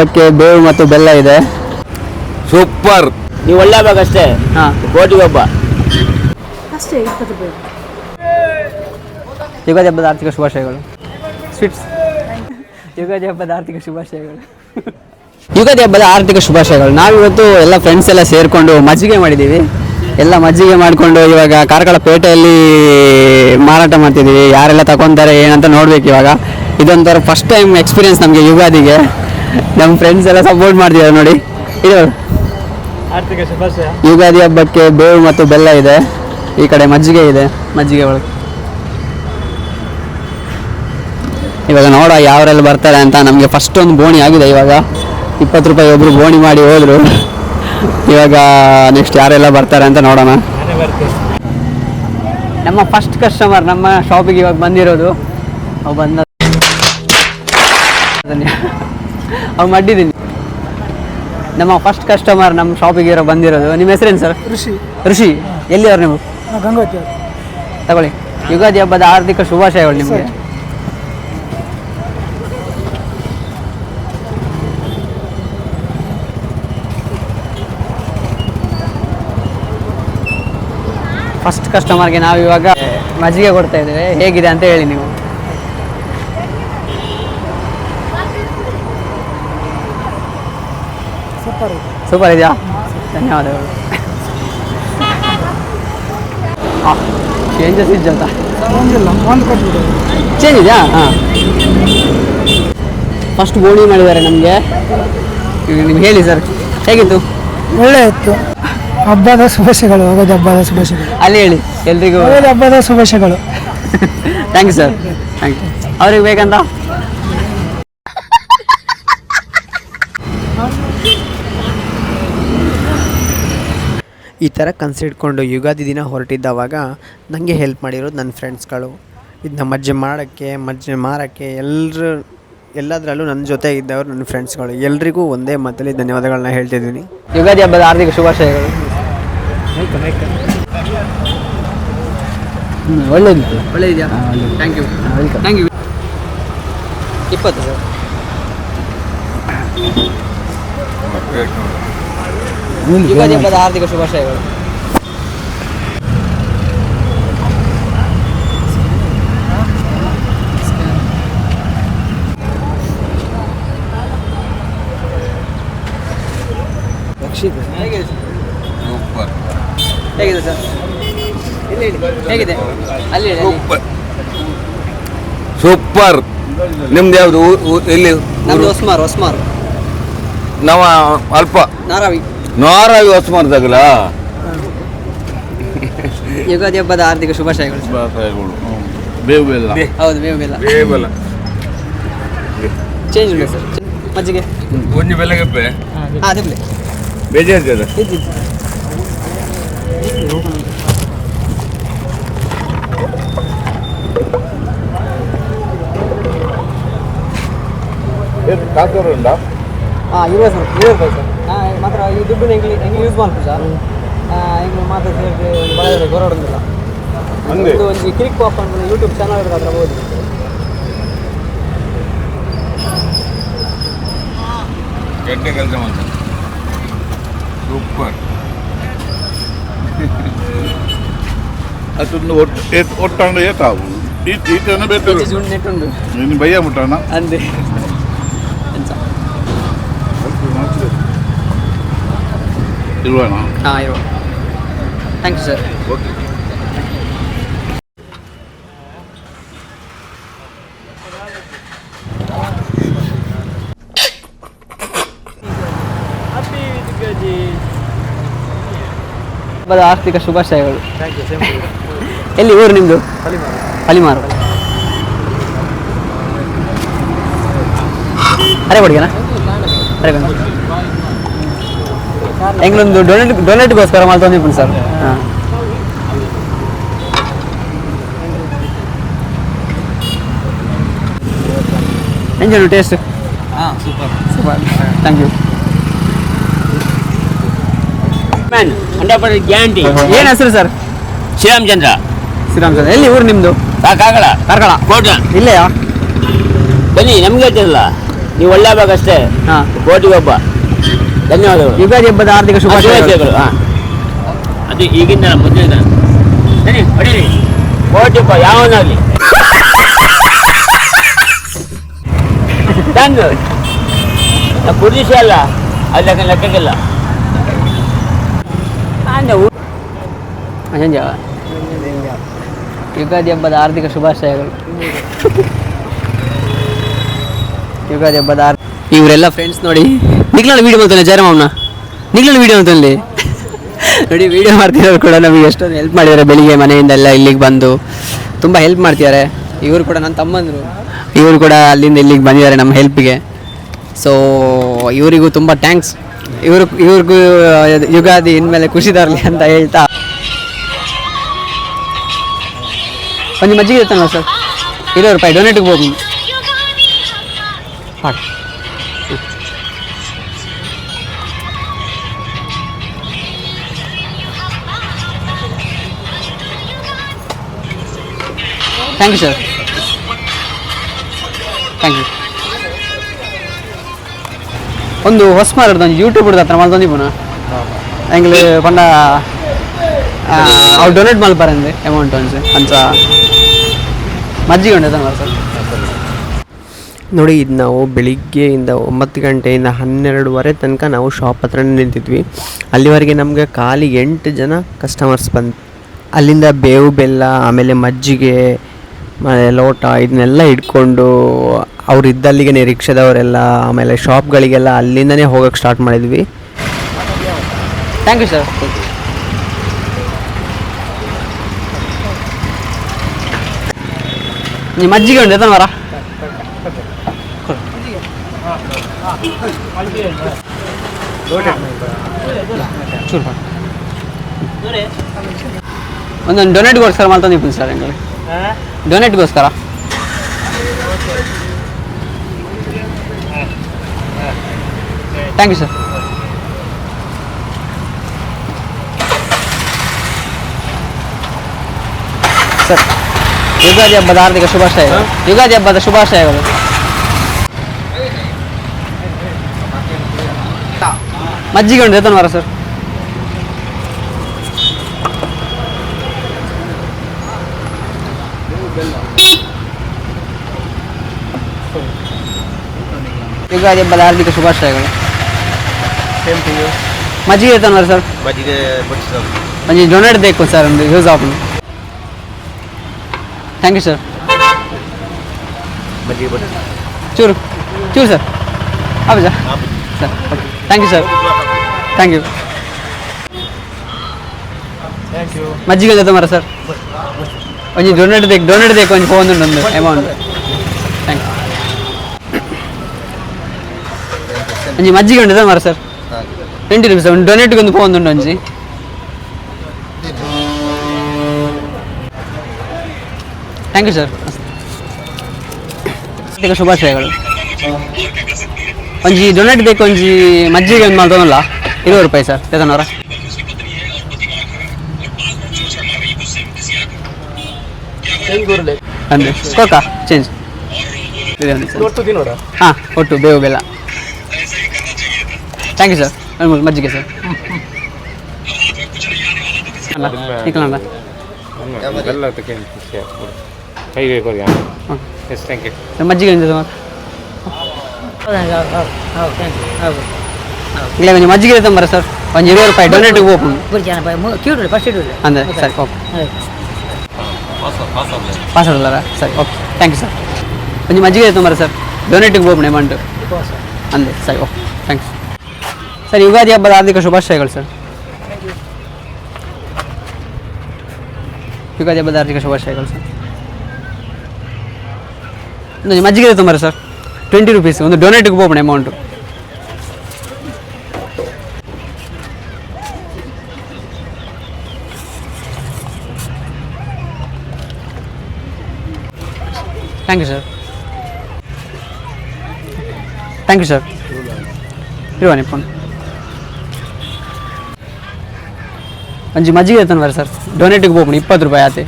ಅದಕ್ಕೆ ಬೇವು ಮತ್ತು ಬೆಲ್ಲ ಇದೆ. ಸೂಪರ್. ನೀವು ಒಳ್ಳೆ ಹಬ್ಬ ಅಷ್ಟೇ. ಕೋಟಿಗೆ ಹಬ್ಬ ಅಷ್ಟೇ. 20 ರೂಪಾಯಿ. ಯುಗಾದಿ ಹಬ್ಬದ ಆರ್ಥಿಕ ಶುಭಾಶಯಗಳು. ಸ್ವೀಟ್ಸ್. ಯುಗಾದಿ ಹಬ್ಬದ ಆರ್ಥಿಕ ಶುಭಾಶಯಗಳು. ಯುಗಾದಿ ಹಬ್ಬದ ಆರ್ಥಿಕ ಶುಭಾಶಯಗಳು. ನಾವಿವತ್ತು ಎಲ್ಲ ಫ್ರೆಂಡ್ಸ್ ಎಲ್ಲ ಸೇರಿಕೊಂಡು ಮಜ್ಜಿಗೆ ಮಾಡಿದ್ದೀವಿ. ಎಲ್ಲ ಮಜ್ಜಿಗೆ ಮಾಡಿಕೊಂಡು ಇವಾಗ ಕಾರ್ಕಳ ಪೇಟೆಯಲ್ಲಿ ಮಾರಾಟ ಮಾಡ್ತಿದ್ದೀವಿ. ಯಾರೆಲ್ಲ ತಗೊತಾರೆ ಏನಂತ ನೋಡ್ಬೇಕು. ಇವಾಗ ಇದೊಂಥರ ಫಸ್ಟ್ ಟೈಮ್ ಎಕ್ಸ್ಪೀರಿಯನ್ಸ್ ನಮಗೆ ಯುಗಾದಿಗೆ. ನಮ್ಮ ಫ್ರೆಂಡ್ಸ್ ಎಲ್ಲ ಸಪೋರ್ಟ್ ಮಾಡ್ತಿದ್ದಾರೆ ನೋಡಿ. ಇದು ಆರ್ಥಿಕ ಶುಭಾಶಯ. ಯುಗಾದಿ ಹಬ್ಬಕ್ಕೆ ಬೇವು ಮತ್ತು ಬೆಲ್ಲ ಇದೆ. ಈ ಕಡೆ ಮಜ್ಜಿಗೆ ಇದೆ. ಮಜ್ಜಿಗೆ ಒಳಗೆ ಇವಾಗ ನೋಡ ಯಾವರೆಲ್ಲ ಬರ್ತಾರೆ ಅಂತ. ನಮಗೆ ಫಸ್ಟ್ ಒಂದು ಬೋಣಿ ಆಗಿದೆ. ಇವಾಗ 20 ರೂಪಾಯಿ ಒಬ್ರು ಬೋಣಿ ಮಾಡಿ ಹೋದ್ರು. ಇವಾಗ ನೆಕ್ಸ್ಟ್ ಯಾರೆಲ್ಲ ಬರ್ತಾರೆ ಅಂತ ನೋಡೋಣ. ನಮ್ಮ ಫಸ್ಟ್ ಕಸ್ಟಮರ್ ನಮ್ಮ ಶಾಪಿಗೆ ಇವಾಗ ಬಂದಿರೋದು. ಅವು ಬಂದ ಅವು ಮಾಡಿದ್ದೀನಿ. ನಮ್ಮ ಫಸ್ಟ್ ಕಸ್ಟಮರ್ ನಮ್ಮ ಶಾಪಿಗೆ ಇರೋ ಬಂದಿರೋದು. ನಿಮ್ಮ ಹೆಸರೇನು ಸರ್? ಋಷಿ. ಎಲ್ಲಿಯವ್ರು ನೀವು? ಗಂಗೋತ್ರಿ. ತಗೊಳ್ಳಿ. ಯುಗಾದಿ ಹಬ್ಬದ ಆರ್ಥಿಕ ಶುಭಾಶಯಗಳು ನಿಮಗೆ. ಫಸ್ಟ್ ಕಸ್ಟಮರ್ಗೆ ನಾವು ಇವಾಗ ಮಜ್ಜಿಗೆ ಕೊಡ್ತಾ ಇದ್ದೇವೆ. ಹೇಗಿದೆ ಅಂತ ಹೇಳಿ ನೀವು. ಸೂಪರ್ ಇದೆಯಾ? ಧನ್ಯವಾದಗಳು. ಚೇಂಜಸ್ ಇದ್ದಂತ ಚೇಂಜ್ ಇದೆಯಾ? ಹಾಂ, ಫಸ್ಟ್ ಬೋಣಿ ಮಾಡಿದ್ದಾರೆ ನಮಗೆ. ನಿಮ್ಗೆ ಹೇಳಿ ಸರ್, ಹೇಗಿತ್ತು? ಒಳ್ಳೆ ಇತ್ತು. ಹಬ್ಬದ ಶುಭಾಶಯಗಳು. ಯುಗಾದಿ ಹಬ್ಬದ ಶುಭಾಶಯಗಳು. ಅಲ್ಲಿ ಹೇಳಿ ಎಲ್ರಿಗೂ ಯುಗಾದಿ ಹಬ್ಬದ ಶುಭಾಶಯಗಳು. Thank you sir. Thank you. ಅವ್ರಿಗೆ ಬೇಕಂತ ಈ ಥರ ಕನ್ಸಿಡ್ಕೊಂಡು ಯುಗಾದಿ ದಿನ ಹೊರಟಿದ್ದವಾಗ ನನಗೆ ಹೆಲ್ಪ್ ಮಾಡಿರೋದು ನನ್ನ ಫ್ರೆಂಡ್ಸ್ಗಳು. ಇದನ್ನ ಮಜ್ಜೆ ಮಾಡೋಕ್ಕೆ, ಮಜ್ಜೆ ಮಾರೋಕ್ಕೆ ಎಲ್ಲದರಲ್ಲೂ ನನ್ನ ಜೊತೆ ಇದ್ದವರು ನನ್ನ ಫ್ರೆಂಡ್ಸ್ಗಳು. ಎಲ್ರಿಗೂ ಒಂದೇ ಮಾತಲ್ಲಿ ಧನ್ಯವಾದಗಳನ್ನ ಹೇಳ್ತಿದ್ದೀನಿ. ಯುಗಾದಿ ಹಬ್ಬದ ಆರ್ಥಿಕ ಶುಭಾಶಯಗಳು. ಒಳ್ಳೆಯದು. ಒಳ್ಳೆಯದೆಯಾ? Thank you. Thank you. 20 sir. Ugadi ಹಬ್ಬದ ಆರ್ಥಿಕ ಶುಭಾಶಯಗಳು. ಹೇಗಿದೆ ಸರ್? ಹೇಗಿದೆ? ಅಲ್ಲಿ ಸೂಪರ್. ನಿಮ್ದು ಯಾವುದು? ಎಲ್ಲಿ? ನಮ್ದು ಹೊಸ್ಮಾರ್. ನಾವು ಅಲ್ಪ ನಾರಾವಿ ಹೊಸ್ಮಾರ್ ತಗಲ. ಯುಗಾದಿ ಹಬ್ಬದ ಆರ್ಥಿಕ ಶುಭಾಶಯಗಳು. ಬೇವು ಬೆಲ್ಲ. ಹೌದು, ಬೇವು ಬೆಲ್ಲ. ಚೇಂಜ್ ಉಂಟು ಸರ್? ಮಜ್ಜಿಗೆ ಒಂಜಿ ಬೆಲ್ಲಗೆಪ್ಪೆ. ಹಾಂ, ಅದೇ ಬೇಜಾರು ಕಾಸೂರುಂಟಾ? ಹಾಂ, 20 ರೂಪಾಯಿ ಸರ್. ಹಾಂ, ಮಾತ್ರ ಈ ದುಡ್ಡನ್ನ ಹೆಂಗೆ ಯೂಸ್ ಮಾಡ್ತೀವಿ ಸರ್. ಹಿಂಗೆ ಮಾತ್ರ ಸೇರಿ ಬರೋದ್ರೆ ಗೊರಡೋದಿಲ್ಲ. ಒಂದು ಕ್ಲಿಕ್ ಪಾಪ್ ಅಂತ ಯೂಟ್ಯೂಬ್ ಚಾನಲ್ ಇರೋದು, ಅದ್ರ ಹೋಗಿ ಕೆಟ್ಟ ಕೆಲಸ ಮಾಡ್ತಾರೆ. ಸೂಪರ್. ಅದೊಂದು ಒಟ್ಟಂಡು ಏತಾವು ಈಟನ್ನು ಬೇಕು ನೆಟ್ಟುಂಡು ನೀನು ಬಯ್ಯ ಮುಟ್ಟಣ ಅಂದೆ. ಇಲ್ವಾಣ? ಹಾಂ, ಇರುವ. Thank you sir. ಓಕೆ. ಹಬ್ಬದ ಆರ್ಥಿಕ ಶುಭಾಶಯಗಳು. ಎಲ್ಲಿ ಊರು ನಿಮ್ಮದು? ಹಲಿಮಾರು. ಅರೆ ಕೊಡಿಗೆನಾ? ಅರೆ ಬಂದು ಹೆಂಗೊಂದು ಡೊನೇಟ್ಗೋಸ್ಕರ ಮಾಡ್ತೊಂದಿಪ್ಪು ಸರ್. ಹಾಂ, ಹೆಂಗೆ ಟೇಸ್ಟ್? ಹಾಂ, super. Thank you. Man 100% guarantee. ಏನು ಹೆಸರು ಸರ್? ಶ್ರೀರಾಮಚಂದ್ರ. ಎಲ್ಲಿ ಊರು ನಿಮ್ಮದು? ಕಾರ್ಕಳ ಕೋಟ. ಇಲ್ಲೆಯಾ? ಬನ್ನಿ, ನಮಗೆ ಗೊತ್ತಿರಲ್ಲ. ನೀವು ಒಳ್ಳೆಯವಾಗಷ್ಟೇ. ಹಾಂ, ಕೋಟಿಗೆ ಒಬ್ಬ. ಧನ್ಯವಾದಗಳು. ಯುಗಾದಿ ಹಬ್ಬದ ಆರ್ಥಿಕ ಶುಭಾಶಯಗಳು. ಶುಭಾಶಯಗಳು. ಹಾಂ, ಅದು ಈಗಿಂದ ಮೊದಲಿಂದ ಸರಿ ಹೊಡೀರಿ. ಕೋಟಿಪ್ಪ ಯಾವನಾಗಲಿ ತಂದು ಪುರುಷ ಅಲ್ಲ, ಅದು ಲೆಕ್ಕಕ್ಕಿಲ್ಲ. ಅಂಜ ಯುಗಾದಿ ಹಬ್ಬದ ಆರ್ಥಿಕ ಶುಭಾಶಯಗಳು. ಯುಗಾದಿ ಹಬ್ಬದ ಇವರೆಲ್ಲ ಫ್ರೆಂಡ್ಸ್ ನೋಡಿ. ನಿಗ್ಲಣ್ಣ ವೀಡಿಯೋ ಮಾಡ್ತಾನೆ, ಜಯರಾಮಣ್ಣ ನಿಗ್ಲಣ್ಣ ವೀಡಿಯೋ ಮಾಡ್ತಾನೆ ನೋಡಿ. ವೀಡಿಯೋ ಮಾಡ್ತಿರೋರು ಕೂಡ ನಮಗೆ ಎಷ್ಟೊಂದು ಹೆಲ್ಪ್ ಮಾಡಿದ್ದಾರೆ. ಬೆಳಿಗ್ಗೆ ಮನೆಯಿಂದ ಎಲ್ಲ ಇಲ್ಲಿಗೆ ಬಂದು ತುಂಬ ಹೆಲ್ಪ್ ಮಾಡ್ತಿದ್ದಾರೆ. ಇವರು ಕೂಡ ನನ್ನ ತಮ್ಮಂದರು, ಇವರು ಕೂಡ ಅಲ್ಲಿಂದ ಇಲ್ಲಿಗೆ ಬಂದಿದ್ದಾರೆ ನಮ್ಮ ಹೆಲ್ಪಿಗೆ. ಸೊ ಇವರಿಗೂ ತುಂಬ ಥ್ಯಾಂಕ್ಸ್. ಇವ್ರಿಗೂ ಯುಗಾದಿ ಇನ್ಮೇಲೆ ಖುಷಿ ತರಲಿ ಅಂತ ಹೇಳ್ತಾ ಒಂದು ಮಜ್ಜಿಗೆ ಇರ್ತಾನಲ್ಲ ಸರ್, ₹20 ಡೊನೇಟಿಗೆ ಹೋಗಿ ಹಾಂ. Thank you sir, thank you. ಒಂದು ಹೊಸ ಮಾರ್ದು ಒಂದು ಯೂಟ್ಯೂಬ್ ಹತ್ರ ಮಾಡ್ತೊಂದಿಪ್ಪನ ಎಂಗ್ಲು ಪಂಡ ಅವ್ರು ಡೊನೇಟ್ ಮಲ್ಪಾರಂದ್ರೆ ಅಮೌಂಟ್ ಅಂತ ಮಜ್ಜಿಗೆ ಉಂಟು ಸರ್. ನೋಡಿ, ಇದು ನಾವು ಬೆಳಿಗ್ಗೆಯಿಂದ 9 ಗಂಟೆಯಿಂದ 12:30 ತನಕ ನಾವು ಶಾಪ್ ಹತ್ರ ನಿಂತಿದ್ವಿ. ಅಲ್ಲಿವರೆಗೆ ನಮಗೆ ಕಾಲಿಗೆ 8 ಜನ ಕಸ್ಟಮರ್ಸ್ ಬಂದು ಅಲ್ಲಿಂದ ಬೇವು ಬೆಲ್ಲ, ಆಮೇಲೆ ಮಜ್ಜಿಗೆ, ಲೋಟ ಇದನ್ನೆಲ್ಲ ಇಟ್ಕೊಂಡು ಅವ್ರು ಇದ್ದಲ್ಲಿಗೆ ರಿಕ್ಷಾದವರೆಲ್ಲ, ಆಮೇಲೆ ಶಾಪ್ಗಳಿಗೆಲ್ಲ ಅಲ್ಲಿಂದನೇ ಹೋಗೋಕ್ಕೆ ಸ್ಟಾರ್ಟ್ ಮಾಡಿದ್ವಿ. Thank you sir. ನಿಮ್ಮ ಮಜ್ಜಿಗೆ ಉಂಟು ಎತ್ತನ ವರ ಚೂರು ಒಂದೊಂದು ಡೊನೇಟ್ಗೋಸ್ಕರ ಮಾಡ್ತಂದಿಪ್ಪು ಸರ್. ಹೆಂಗೆ ಡೊನೇಟ್ಗೋಸ್ಕರ thank you sir. Sir Ugadi ಹಬ್ಬದ ಆರ್ಥಿಕ ಶುಭಾಶಯಗಳು. ಯುಗಾದಿ ಹಬ್ಬದ ಶುಭಾಶಯಗಳು. ಮಜ್ಜಿಗೆ ಉಂಟು ಎತ್ತನ ವರ ಸರ್. ಯುಗಾದಿ ಹಬ್ಬದ ಆರ್ಥಿಕ ಶುಭಾಶಯಗಳು. ಮಜ್ಜಿಗೆ ಎತ್ತನ ವರ ಸರ್. ಒಂಜಿ ಡೊನೇಟ್ ಬೇಕು ಸರ್, ಒಂದು ಯೂಸ್ ಆಪನು. Thank you sir. ಚೂರು ಚೂರು ಸರ್. ಹೌದಾ sir, okay. Thank you sir, thank you. ಮಜ್ಜಿಗೆ ಜೊತೆ ಮರ ಸರ್. ಒಂಜಿ ಡೊನೇಟ್ ಬೇಕು ಒಂಜಿ ಫೋನ್ ಉಂಟು ಒಂದು ಅಮೌಂಟ್. Thank you. ಒಂಜಿ ಮಜ್ಜಿಗೆ ಉಂಟು ಮರ ಸರ್. ₹20 ಒಂದು ಡೊನೇಟ್ಗೆ ಒಂದು ಫೋನ್ ಉಂಟು ಒಂಜಿ. Thank you sir. ಶುಭಾಶಯಗಳು. ಒಂಜಿ ಡೊನೇಟ್ ಬೇಕು ಒಂಜಿ ಮಜ್ಜಿಗೆ ಒಂದು ಮಾಡ್ತಾನಲ್ಲ ₹20 ಸರ್. ಚೇತನವರ ಅಂದರೆ ಕೋಕಾ ಚೇಂಜ್ ಹಾಂ, ಒಟ್ಟು ಬೇವು ಬೆಲ್ಲ. Thank you sir. ಮಜ್ಜಿಗೆ ಸರ್. ಅಲ್ಲ ಇಕ್ಕಲ್ಲ ಮಜ್ಜಿಗೆ ಸರ್. ಇಲ್ಲ కొంచెం మజ్జిగ ఇద్దాం మరి సార్. కొంచెం ₹20 డొనేట్కి పోతుంది అంతే సరే. ఓకే పాస్ అవుతారా సరే. Okay thank you sir. కొంచెం మజ్జిగ ఇద్దాం మరి సార్. డొనేట్కి పోతుంది అమౌంట్ అంతే సరే. Okay thanks sir. ಯುಗಾದಿ ಹಬ್ಬದ ಆರ್ಥಿಕ ಶುಭಾಶಯಗಳು ಸರ್. ಯುಗಾದಿ ಹಬ್ಬದ ಆರ್ಥಿಕ ಶುಭಾಶಯಗಳು ಸರ್. ಒಂದು ಮಜ್ಜಿಗೆ ಇದ್దాం మరి ಸರ್. ₹20 ಒಂದು ಡೊನೇಟ್ಗೆ ಹೋಗೋಣ amount. Thank you sir. Thank you sir. ಇರುವ ನಿಪ್ಪುಂಡು ಒಂಜಿ ಮಜ್ಜಿಗೆ ಇರ್ತಾನೆ ಬರ ಸರ್. ಡೊನೇಟಿಗೆ ಹೋಗ್ಬಿಡಿ ₹20 ಆತೆ.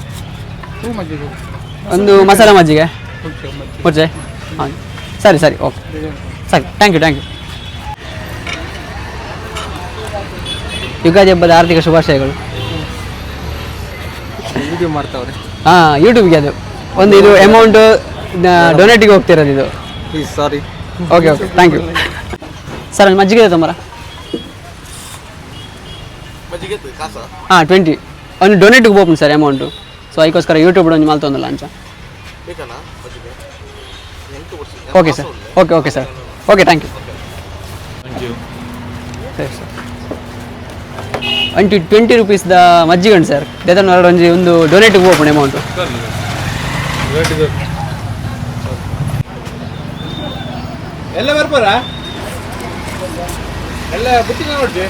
ಒಂದು ಮಸಾಲ ಮಜ್ಜಿಗೆ ಮುಚ್ಚೆ ಹಾಂ ಸರಿ ಸರಿ. ಓಕೆ ಸಾಕು, ಥ್ಯಾಂಕ್ ಯು. ಯುಗಾದಿ ಹಬ್ಬದ ಆರ್ಥಿಕ ಶುಭಾಶಯಗಳು. ಯೂಟ್ಯೂಬ್ ಮಾಡ್ತಾವ್ರೆ. ಹಾಂ, ಯೂಟ್ಯೂಬ್ಗೆ ಅದು ಒಂದು ಇದು ಅಮೌಂಟು ಡೊನೇಟಿಗೆ ಹೋಗ್ತಿರೋದು ಇದು. Please sorry. Okay, thank you. Sir ಒಂದು ಮಜ್ಜಿಗೆ ತೊಂಬರ. ಹಾಂ 20 ಒಂದು ಡೊನೇಟಿಗೆ ಹೋಗ್ತೀನಿ ಸರ್ ಅಮೌಂಟು. ಸೊ ಅದಕ್ಕೋಸ್ಕರ ಯೂಟ್ಯೂಬ್ ಒಂದು ಮಾಲ್ ತೊಂದಲ್ಲ ಅಂಚ. Okay sir, okay sir, okay thank you. ಸರಿ ಸರ್, 20 ರೂಪೀಸ್ದ ಮಜ್ಜಿಗೆ ಉಂಟು ಸರ್. ದೇತನ ಒಂದು ಡೊನೇಟಿಗೆ ಹೋಗ್ತೀನಿ ಅಮೌಂಟು. ಎಲ್ಲ ಬರ್ಬಾರ ಎಲ್ಲ ಬುಟ್ಟಿಂಗ್ ನೋಡ್ರಿ.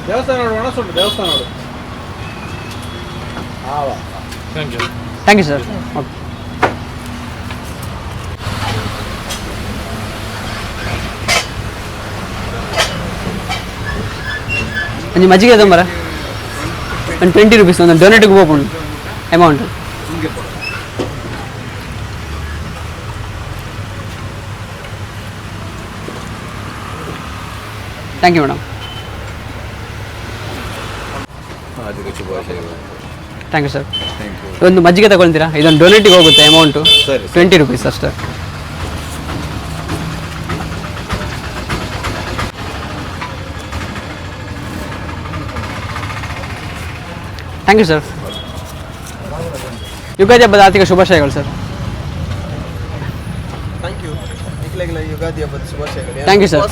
ದೇವಸ್ಥಾನ ನೋಡು, ಒಣಸುಂಟು ದೇವಸ್ಥಾನ ನೋಡು. Thank you sir. ಓಕೆ ಒಂದು ಮಜ್ಜಿಗೆ ತೊಂಬರ. ಒಂದು 20 ರೂಪೀಸ್ ಒಂದು ಡೊನೇಟಿಗೆ ಹೋಗ್ಕೊಂಡು amount. Thank you madam. Thank you sir. ಒಂದು ಮಜ್ಜಿಗೆ ತಗೊಳ್ತೀರಾ? ಇದೊಂದು ಡೊನೇಟಿಗೆ ಹೋಗುತ್ತೆ ಅಮೌಂಟು. 20 ರೂಪೀಸ್ ಅಷ್ಟೇ. Thank you sir. ಯುಗಾದಿ ಹಬ್ಬದ ಆರ್ಥಿಕ ಶುಭಾಶಯಗಳು ಸರ್. ಯುಗಾದಿ ಹಬ್ಬದ ಶುಭಾಶಯಗಳು. Thank you sir.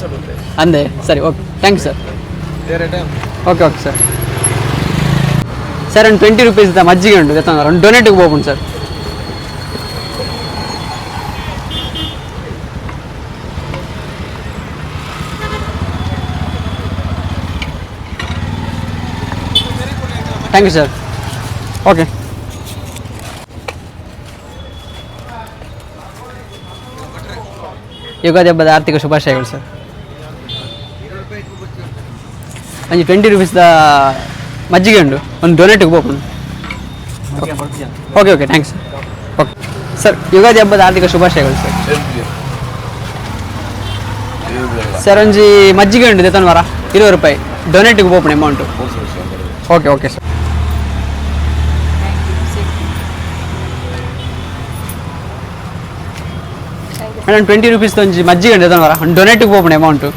ಅಂದೆ ಸರಿ, okay thank you sir. Okay sir. Sir ಒಂದು 20 ರೂಪೀಸ್ದ ಮಜ್ಜಿಗೆ ಉಂಟು ಗೊತ್ತಾಗ ಒಂದು ಡೊನೇಟಿಗೆ ಹೋಗ್ಬೋದು ಸರ್. Thank you sir. Okay. Ugadi ಹಬ್ಬದ ಆರ್ಥಿಕ ಶುಭಾಶಯಗಳು ಸರ್. ಒಂದು 20 ರೂಪೀಸ್ದ ಮಜ್ಜಿಗೆ ಉಂಟು ಒಂದು ಡೊನೇಟಿಗೆ ಹೋಗ್ಬೋದು. Okay thanks sir. Okay sir, Ugadi ಹಬ್ಬದ ಆರ್ಥಿಕ ಶುಭಾಶಯಗಳು ಸರ್. ಸರ್ ಒಂಜಿ ಮಜ್ಜಿಗೆ ಉಂಟು ದೇತನ ವಾರ 20 ರೂಪಾಯಿ ಡೊನೇಟಿಗೆ ಹೋಗ್ಬೋದು amount. Okay sir. Madam 20 rupees ಒಂಜಿ ಮಜ್ಜಿಗೆ ಉಂಟು ದೇತನ ವಾರ ಒಂದು ಡೊನೇಟಿಗೆ ಹೋಗ್ಬೋದು ಅಮೌಂಟು.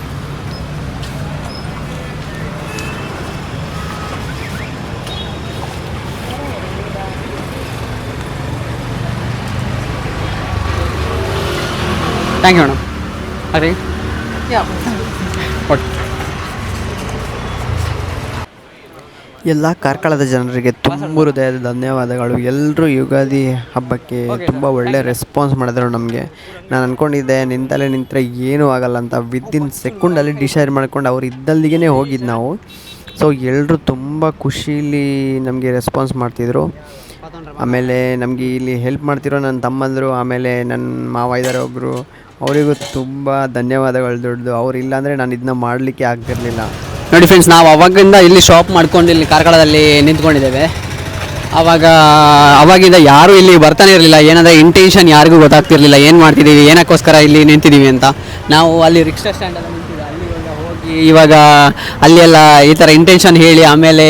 Thank you madam. ಅದೇ ಎಲ್ಲ ಕಾರ್ಕಳದ ಜನರಿಗೆ ತುಂಬ ಹೃದಯದ ಧನ್ಯವಾದಗಳು. ಎಲ್ಲರೂ ಯುಗಾದಿ ಹಬ್ಬಕ್ಕೆ ತುಂಬ ಒಳ್ಳೆ ರೆಸ್ಪಾನ್ಸ್ ಮಾಡಿದ್ರು ನಮಗೆ. ನಾನು ಅಂದ್ಕೊಂಡಿದ್ದೆ ನಿಂತಲ್ಲೇ ನಿಂತರೆ ಏನೂ ಆಗಲ್ಲ ಅಂತ. ವಿದಿನ್ ಸೆಕೆಂಡಲ್ಲಿ ಡಿಸೈಡ್ ಮಾಡ್ಕೊಂಡು ಅವ್ರು ಇದ್ದಲ್ಲಿಗೆ ಹೋಗಿದ್ದು ನಾವು. ಸೊ ಎಲ್ಲರೂ ತುಂಬ ಖುಷೀಲಿ ನಮಗೆ ರೆಸ್ಪಾನ್ಸ್ ಮಾಡ್ತಿದ್ರು. ಆಮೇಲೆ ನಮಗೆ ಇಲ್ಲಿ ಹೆಲ್ಪ್ ಮಾಡ್ತಿರೋ ನನ್ನ ತಮ್ಮಂದರು, ಆಮೇಲೆ ನನ್ನ ಮಾವ ಇದ್ದಾರೆ ಒಬ್ಬರು, ಅವರಿಗೂ ತುಂಬ ಧನ್ಯವಾದಗಳು ದೊಡ್ಡದು. ಅವ್ರು ಇಲ್ಲಾಂದರೆ ನಾನು ಇದನ್ನ ಮಾಡಲಿಕ್ಕೆ ಆಗ್ತಿರಲಿಲ್ಲ. ನೋಡಿ ಫ್ರೆಂಡ್ಸ್, ನಾವು ಅವಾಗಿಂದ ಇಲ್ಲಿ ಶಾಪ್ ಮಾಡ್ಕೊಂಡು ಇಲ್ಲಿ ಕಾರ್ಕಳದಲ್ಲಿ ನಿಂತ್ಕೊಂಡಿದ್ದೇವೆ. ಅವಾಗಿಂದ ಯಾರೂ ಇಲ್ಲಿ ಬರ್ತಾನೆ ಇರಲಿಲ್ಲ. ಏನಂದರೆ ಇಂಟೆನ್ಷನ್ ಯಾರಿಗೂ ಗೊತ್ತಾಗ್ತಿರ್ಲಿಲ್ಲ ಏನು ಮಾಡ್ತಿದ್ದೀವಿ, ಏನಕ್ಕೋಸ್ಕರ ಇಲ್ಲಿ ನಿಂತಿದ್ದೀವಿ ಅಂತ. ನಾವು ಅಲ್ಲಿ ರಿಕ್ಷಾ ಸ್ಟ್ಯಾಂಡಲ್ಲಿ ನಿಂತಿದ್ದೆ, ಅಲ್ಲಿ ಹೋಗಿ ಇವಾಗ ಅಲ್ಲೆಲ್ಲ ಈ ಥರ ಇಂಟೆನ್ಷನ್ ಹೇಳಿ ಆಮೇಲೆ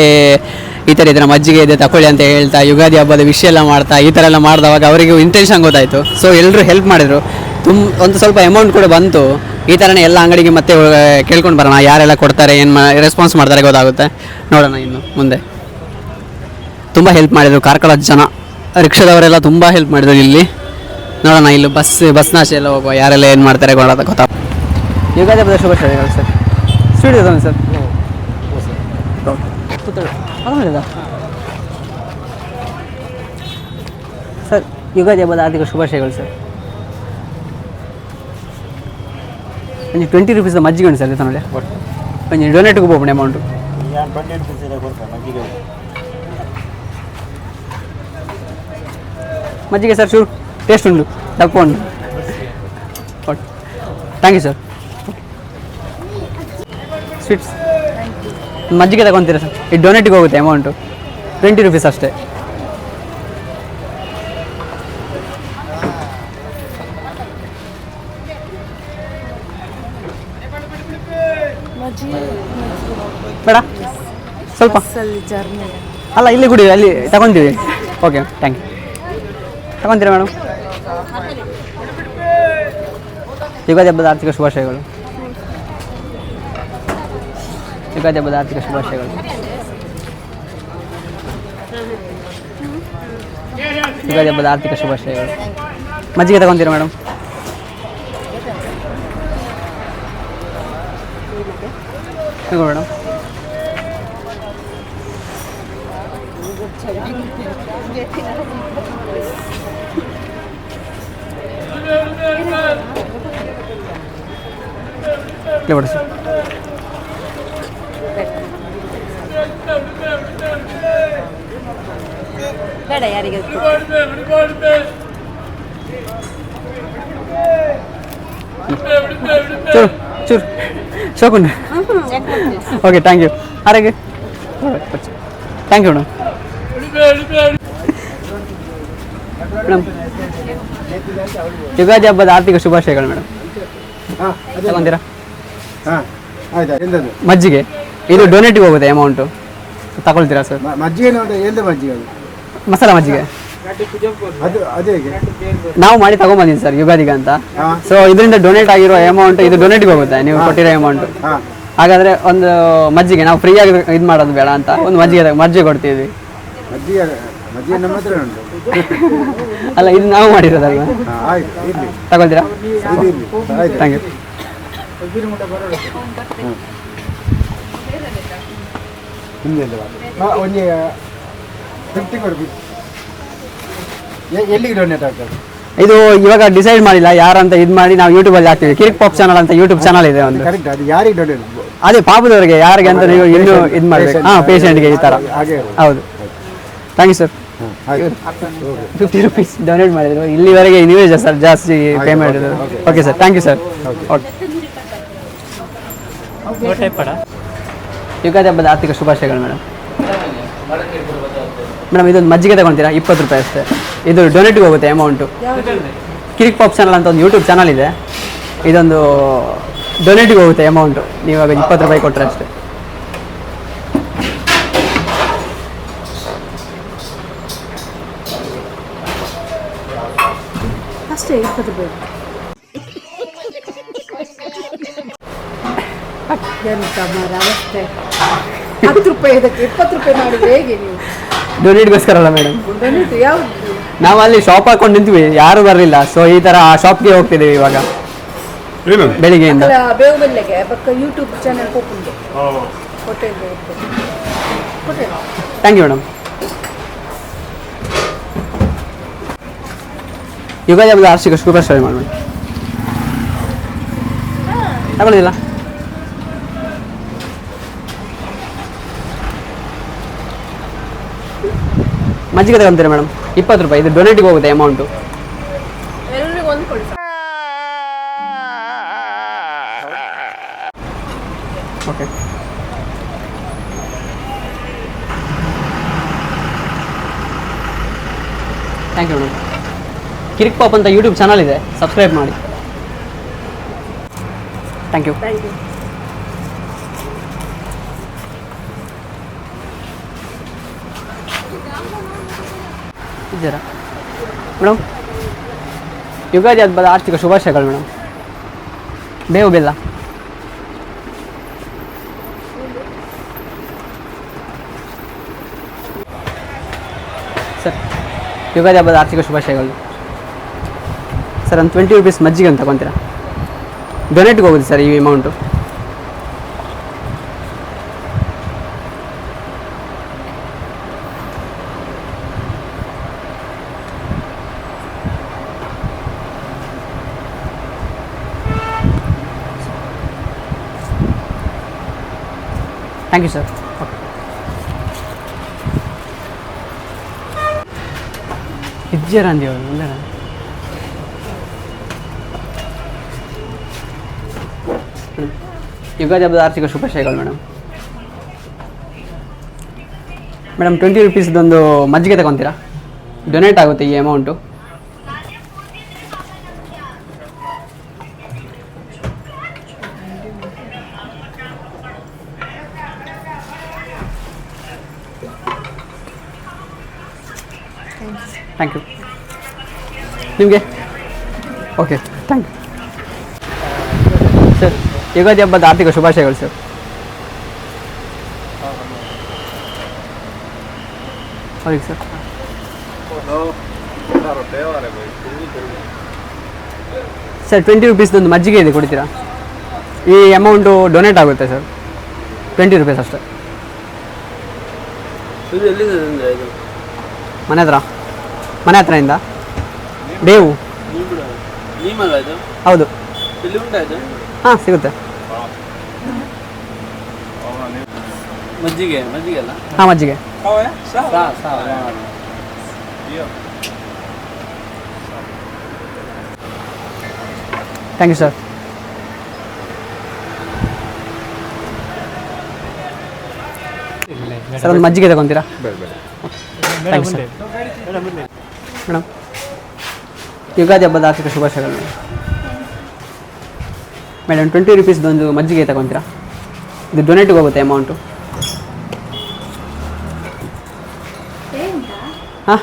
ಈ ಥರ ಮಜ್ಜಿಗೆ ಇದೆ ತಗೊಳ್ಳಿ ಅಂತ ಹೇಳ್ತಾ ಯುಗಾದಿ ಹಬ್ಬದ ವಿಷಯ ಎಲ್ಲ ಮಾಡ್ತಾ ಈ ಥರ ಎಲ್ಲ ಮಾಡಿದವಾಗ ಅವರಿಗೆ ಇಂಟೆನ್ಷನ್ ಗೊತ್ತಾಯಿತು. ಸೊ ಎಲ್ಲರೂ ಹೆಲ್ಪ್ ಮಾಡಿದರು. ಒಂದು ಸ್ವಲ್ಪ ಅಮೌಂಟ್ ಕೂಡ ಬಂತು. ಈ ಥರನೇ ಎಲ್ಲ ಅಂಗಡಿಗೆ ಮತ್ತೆ ಕೇಳ್ಕೊಂಡು ಬರೋಣ, ಯಾರೆಲ್ಲ ಕೊಡ್ತಾರೆ, ಏನು ರೆಸ್ಪಾನ್ಸ್ ಮಾಡ್ತಾರೆ ಗೊತ್ತಾಗುತ್ತೆ. ನೋಡೋಣ ಇನ್ನು ಮುಂದೆ. ತುಂಬ ಹೆಲ್ಪ್ ಮಾಡಿದರು ಕಾರ್ಕಳದ ಜನ, ರಿಕ್ಷಾದವರೆಲ್ಲ ತುಂಬ ಹೆಲ್ಪ್ ಮಾಡಿದರು ಇಲ್ಲಿ. ನೋಡೋಣ ಇಲ್ಲಿ ಬಸ್ನಾಶೆ ಎಲ್ಲ ಹೋಗುವ, ಯಾರೆಲ್ಲ ಏನು ಮಾಡ್ತಾರೆ ಗೊತ್ತಾ. ಯುಗಾದಿ ಹಬ್ಬದ ಶುಭಾಶಯಗಳು ಸರ್. ಸ್ವೀಟ್ ಇದೆ ಸರ್. ಸರ್ ಯುಗಾದಿ ಹಬ್ಬದ ಆರ್ಥಿಕ ಶುಭಾಶಯಗಳು ಸರ್. ಒಂದು 20 ರೂಪೀಸ್ ಮಜ್ಜಿಗೆ ಉಂಟು ಸರ್ ನೋಡಿ, ಒಂದು ಡೊನೇಟಿಗೆ ಹೋಗ್ಬೋದು ಅಮೌಂಟು. ಮಜ್ಜಿಗೆ ಸರ್ ಶೂರ್ ಟೇಸ್ಟ್ ಉಂಟು, ಸ್ವಲ್ಪ ಉಂಟು. Thank you sir. ಸ್ವೀಟ್ಸ್ ಮಜ್ಜಿಗೆ ತಗೊತೀರಾ ಸರ್? ಇದು ಡೊನೇಟಿಗೆ ಹೋಗುತ್ತೆ ಅಮೌಂಟು 20 ರೂಪೀಸ್ ಅಷ್ಟೇ. ಬೇಡ ಸ್ವಲ್ಪ ಬಸ್ಸಲ್ಲಿ ಜರ್ನಿ ಅಲ್ಲ ಇಲ್ಲಿ ಕುಡಿ ಅಲ್ಲಿ ತಗೊತೀವಿ. Okay thank you. ತಗೊತೀರಾ ಮೇಡಮ್? ಯುಗಾದಿ ಹಬ್ಬದ ಆರ್ಥಿಕ ಶುಭಾಶಯಗಳು. ಯುಗಾದಿ ಹಬ್ಬದ ಆರ್ಥಿಕ ಶುಭಾಶಯಗಳು. ಯುಗಾದಿ ಹಬ್ಬದ ಆರ್ಥಿಕ ಶುಭಾಶಯಗಳು. ಮಜ್ಜಿಗೆ ತಗೊತೀರಾ ಮೇಡಮ್? ತಗೋ ಮೇಡಮ್. ಬಡಿಸಿ. ಬೇಡ ಯಾರಿಗೆ ಚೂರು ಚೂರು ಶೋಕುಂಡ. Okay thank you. ಆರೋಗ್ಯ thank you madam. Madam Ugadi ಹಬ್ಬದ ಆರ್ಥಿಕ ಶುಭಾಶಯಗಳು ಮೇಡಮ್. ತಗೊಂತೀರಾ? ಮಜ್ಜಿಗೆ ಇದು ಡೊನೇಟಿವ್ ಹೋಗುತ್ತೆ ಅಮೌಂಟು, ತಗೊಳ್ತೀರಾ ಸರ್? ಮಜ್ಜಿಗೆ ಎಂತ ಮಜ್ಜಿಗೆ ಅದು? ಮಸಾಲ ಮಜ್ಜಿಗೆ ಅದು ಅದೇ ನಾವು ಮಾಡಿ ತಗೊಂಬಂದಿದ್ದೀವಿ ಸರ್ ಯುಗಾದಿಗೆ ಅಂತ. ಸೊ ಇದರಿಂದ ಡೊನೇಟ್ ಆಗಿರೋ ಅಮೌಂಟ್ ಇದು ಡೊನೇಟಿವ್ ಹೋಗುತ್ತೆ ನೀವು ಕೊಟ್ಟಿರೋ ಅಮೌಂಟು. ಹಾಗಾದರೆ ಒಂದು ಮಜ್ಜಿಗೆ ನಾವು ಫ್ರೀಯಾಗಿ ಇದು ಮಾಡೋದು ಬೇಡ ಅಂತ ಒಂದು ಮಜ್ಜಿಗೆ ಕೊಡ್ತೀವಿ. ಮಜ್ಜಿಗೆ ಮಜ್ಜಿಗೆ ನಮ್ಮ ಹತ್ರ ಉಂಟು. ಅಲ್ಲ ಇದು ನಾವು ಮಾಡಿರೋದಲ್ವ? ತಗೊಳ್ತೀರಾ? Thank you. ಎಲ್ಲಿಗೆ ಡೊನೇಟ್ ಆಗ್ತದೆ? ಇದು ಇವಾಗ ಡಿಸೈಡ್ ಮಾಡಿಲ್ಲ ಯಾರಂತ ಇದು ಮಾಡಿ ನಾವು ಯೂಟ್ಯೂಬಲ್ಲಿ ಹಾಕ್ತೀವಿ. ಕಿರಿಕ್ ಪಾಪ್ ಚಾನಲ್ ಅಂತ ಯೂಟ್ಯೂಬ್ ಚಾನಲ್ ಇದೆ ಒಂದು. ಕರೆಕ್ಟ್, ಅದು ಯಾರಿಗೆ ಡೊನೇಟ್? ಅದೇ ಪಾಪದವರಿಗೆ ಯಾರಿಗೆ ಅಂತ ನೀವು ಇನ್ನೂ ಇದು ಮಾಡಬೇಕು. ಹಾಂ, ಪೇಷಂಟ್ಗೆ ಈ ಥರ. ಹೌದು. Thank you sir. 50 rupees donate ಮಾಡಿದ್ರು. ಇಲ್ಲಿವರೆಗೆ ನೀವೇ ಸರ್ ಜಾಸ್ತಿ ಪೇ ಮಾಡಿದ್ರು. Okay sir, thank you sir. Okay. Ugadi ಹಬ್ಬದ ಆರ್ಥಿಕ ಶುಭಾಶಯಗಳು ಮೇಡಮ್. ಮೇಡಮ್ ಇದೊಂದು ಮಜ್ಜಿಗೆ ತಗೊಳ್ತೀರಾ? 20 ರೂಪಾಯಿ ಅಷ್ಟೇ. ಇದು ಡೊನೇಟಿವ್ ಹೋಗುತ್ತೆ ಅಮೌಂಟು. ಕಿರಿಕ್ ಪಾಪ್ ಚಾನಲ್ ಅಂತ ಒಂದು ಯೂಟ್ಯೂಬ್ ಚಾನಲ್ ಇದೆ. ಇದೊಂದು ಡೊನೇಟಿವ್ ಹೋಗುತ್ತೆ ಅಮೌಂಟು. ನೀವಾಗ 20 ರೂಪಾಯಿ ಕೊಟ್ಟರೆ ಅಷ್ಟೇ. ಅಷ್ಟೇ 20 ರೂಪಾಯಿ. ಎಂತ ಮರ ಅವಸ್ಥೆ. 10 ರೂಪಾಯಿ ಇದಕ್ಕೆ 20 ರೂಪಾಯಿ ಮಾಡಿದ್ರೆ ಹೇಗೆ ನೀವು? ಡೊನೇಟ್ಗೋಸ್ಕರ ಅಲ್ಲ ಮೇಡಮ್, ಡೊನೇಟ್ ಯಾವ್ದು? ನಾವು ಅಲ್ಲಿ ಶಾಪ್ ಹಾಕೊಂಡು ನಿಂತೀವಿ, ಯಾರು ಬರಲಿಲ್ಲ. ಸೊ ಈ ಥರ ಆ ಶಾಪ್ಗೆ ಹೋಗ್ತಿದ್ದೀವಿ ಇವಾಗ ಬೆಳಿಗ್ಗೆಯಿಂದ. ಬೇವು ಬೆಲ್ಲಗೆ ಪಕ್ಕ ಯೂಟ್ಯೂಬ್ ಚಾನಲ್ ಹೋಗ್ಕೊಂಡು hotel hotel. Thank you madam. Ugadi ಹಬ್ಬದ ಆರ್ಥಿಕ ಶುಭಾಶಯ ಮಾಡಿ ತಗೊಳ್ಳಿಲ್ಲ. ಮಜ್ಜಿಗೆ ತಗೊಂತೀರಾ ಮೇಡಮ್? 20 ರೂಪಾಯಿ. ಇದು ಡೊನೇಟಿಗೆ ಹೋಗುತ್ತೆ amount. Okay. Thank you madam. Kirik pop ಅಂತ ಯೂಟ್ಯೂಬ್ ಚಾನಲ್ ಇದೆ, ಸಬ್ಸ್ಕ್ರೈಬ್ ಮಾಡಿ. Thank you. ಇದ್ದೀರಾ ಮೇಡಮ್? ಯುಗಾದಿ ಹಬ್ಬದ ಆರ್ಥಿಕ ಶುಭಾಶಯಗಳು ಮೇಡಮ್. ಬೇವು ಬೆಲ್ಲ. ಸರ್ ಯುಗಾದಿ ಹಬ್ಬದ ಆರ್ಥಿಕ ಶುಭಾಶಯಗಳು. ಸರ್ ಒಂದು 20 ರೂಪೀಸ್ ಮಜ್ಜಿಗೆ ಅಂತ ತಗೊತೀರಾ? ಡೊನೇಟ್ಗೆ ಹೋಗುತ್ತೆ ಸರ್ ಈ amount. Thank you sir. Okay. ಇಜ್ಜರಂದಿ ಅವರು ಒಂದೇ ಯುಗಾದಿ ಹಬ್ಬದ ಆರ್ಥಿಕ ಶುಭಾಶಯಗಳು ಮೇಡಮ್. ಮೇಡಮ್ 20 ರೂಪೀಸ್ದೊಂದು ಮಜ್ಜಿಗೆ ತಗೊತೀರಾ? ಡೊನೇಟ್ ಆಗುತ್ತೆ ಈ ಅಮೌಂಟು. Thank you. ನಿಮಗೆ okay thank you sir. Ugadi ಹಬ್ಬದ ಆರ್ಥಿಕ ಶುಭಾಶಯಗಳು ಸರ್. ಅವ್ರಿಗೆ ಸರ್. ಸರ್ 20 ರುಪೀಸ್ದೊಂದು ಮಜ್ಜಿಗೆ ಇದೆ, ಕೊಡ್ತೀರಾ? ಈ ಅಮೌಂಟು ಡೊನೇಟ್ ಆಗುತ್ತೆ ಸರ್, 20 ರುಪೀಸ್ ಅಷ್ಟೇ. ಇದು ಎಲ್ಲಿದೆ ಅಂದರೆ ಇದು ಮನೆ ಹತ್ರದಿಂದ ಬೇವು. ನೀಮಲ್ಲ ಇದು? ಹೌದು. ಇಲ್ಲಿ ಉಂಟಾ ಇದು? ಹಾಂ ಸಿಗುತ್ತೆ. ಮಜ್ಜಿಗೆ ಅಲ್ಲ? ಹಾಂ ಮಜ್ಜಿಗೆ. Thank you sir. ಸರ್ ಒಂದು ಮಜ್ಜಿಗೆ ತಗೊತೀರಾ? Thank you sir. Madam Ugadi ಹಬ್ಬದ ಆರ್ಥಿಕ ಶುಭಾಶಯಗಳು ಮೇಡಮ್. 20 ರುಪೀಸ್ದೊಂದು ಮಜ್ಜಿಗೆ ತಗೊತೀರಾ? ಇದು ಡೊನೇಟಿಗೆ ಹೋಗುತ್ತೆ ಅಮೌಂಟು. ಹಾಂ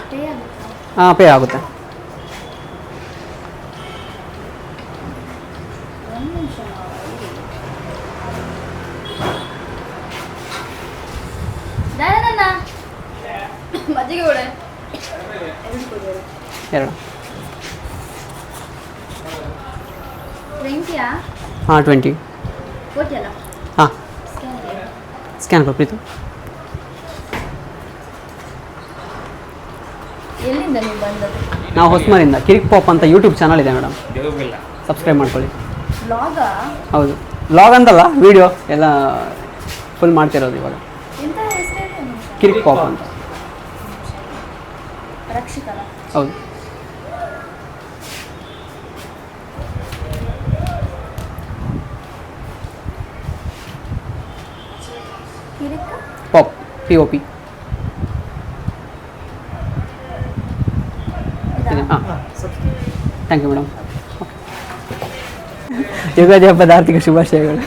ಹಾಂ ಪೇ ಆಗುತ್ತೆ. ಮಜ್ಜಿಗೆ ಕೊಡೆ. 2. 20ಯಾ? ಹಾಂ 20. ಕೊಟ್ಟಿಯಲ್ಲ? ಹಾಂ ಸ್ಕ್ಯಾನ್ ಕೊಡು ಪ್ರೀತು. ಎಲ್ಲಿಂದ ನೀವು ಬಂದದ್ದು? ನಾವು ಹೊಸಮರಿಂದ ಕಿರಿಕ್ ಪಾಪ್ ಅಂತ ಯೂಟ್ಯೂಬ್ ಚಾನಲ್ ಇದೆ ಮೇಡಮ್, ಸಬ್ಸ್ಕ್ರೈಬ್ ಮಾಡ್ಕೊಳ್ಳಿ. ಬ್ಲಾಗಾ? ಹೌದು, ಬ್ಲಾಗ್ ಅಂತಲ್ಲ, ವಿಡಿಯೋ ಎಲ್ಲ ಫುಲ್ ಮಾಡ್ತಿರೋದು ಇವಾಗ. ಎಂತ ಹೆಸರೇನು? ಕಿರಿಕ್ ಪಾಪ್ ಅಂತ. ರಕ್ಷಿಕರ? ಹೌದು. ಕಿರಿಕ? Pop POP. ಹಾಂ thank you madam. Okay. Ugadi ಹಬ್ಬದ ಆರ್ಥಿಕ ಶುಭಾಶಯಗಳು.